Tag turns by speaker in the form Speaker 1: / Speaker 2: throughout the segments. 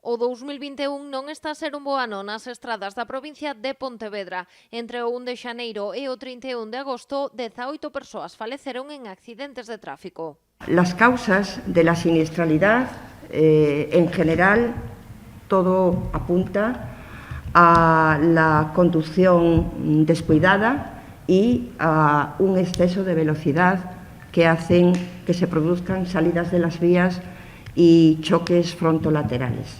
Speaker 1: O 2021 non está a ser un bo ano nas estradas da provincia de Pontevedra. Entre o 1 de xaneiro e o 31 de agosto, 18 persoas faleceron en accidentes de tráfico.
Speaker 2: Las causas de la siniestralidad, en general, todo apunta a la conducción descuidada y a un exceso de velocidad que hacen que se produzcan salidas de las vías y choques frontolaterales.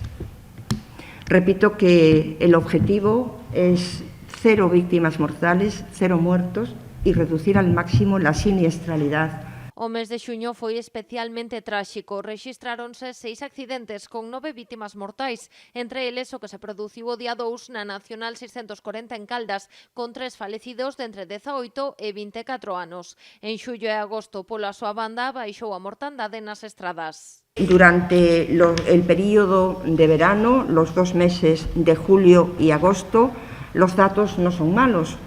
Speaker 2: Repito que el objetivo es 0 víctimas mortales, 0 muertos y reducir al máximo la siniestralidad.
Speaker 1: O mes de xuño foi especialmente tráxico. Rexistráronse 6 accidentes con 9 vítimas mortais, entre eles o que se produciu o día 2 na Nacional 640 en Caldas, con 3 falecidos de entre 18 e 24 anos. En xullo e agosto, pola súa banda, baixou a mortandade nas estradas.
Speaker 2: Durante el periodo de verano, los 2 meses de julio y agosto, los datos no son malos,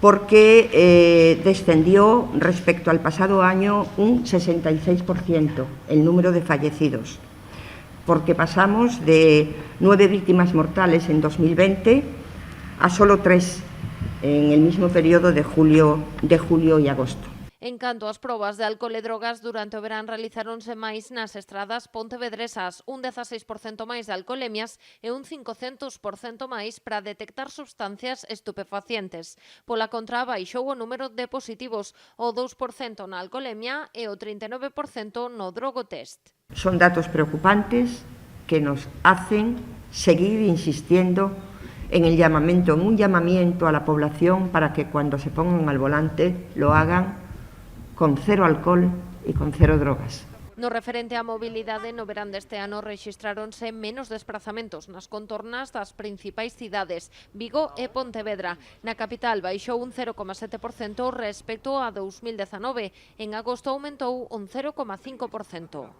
Speaker 2: porque descendió respecto al pasado año un 66% el número de fallecidos, porque pasamos de 9 víctimas mortales en 2020 a solo 3 en el mismo periodo de julio y agosto.
Speaker 1: En canto ás probas de alcohol e drogas, durante o verán realizáronse máis nas estradas pontevedresas, un 16% máis de alcoholemias e un 500% máis para detectar sustancias estupefacientes. Pola contra, baixou o número de positivos, o 2% na alcoholemia e o 39% no drogotest.
Speaker 2: Son datos preocupantes que nos hacen seguir insistiendo en un llamamiento a la población para que cuando se pongan al volante lo hagan con 0 alcohol y con 0 drogas.
Speaker 1: No referente á mobilidade, no verán deste ano rexistráronse menos desprazamentos nas contornas das principais cidades, Vigo e Pontevedra. Na capital baixou un 0,7% respecto a 2019. En agosto aumentou un 0,5%.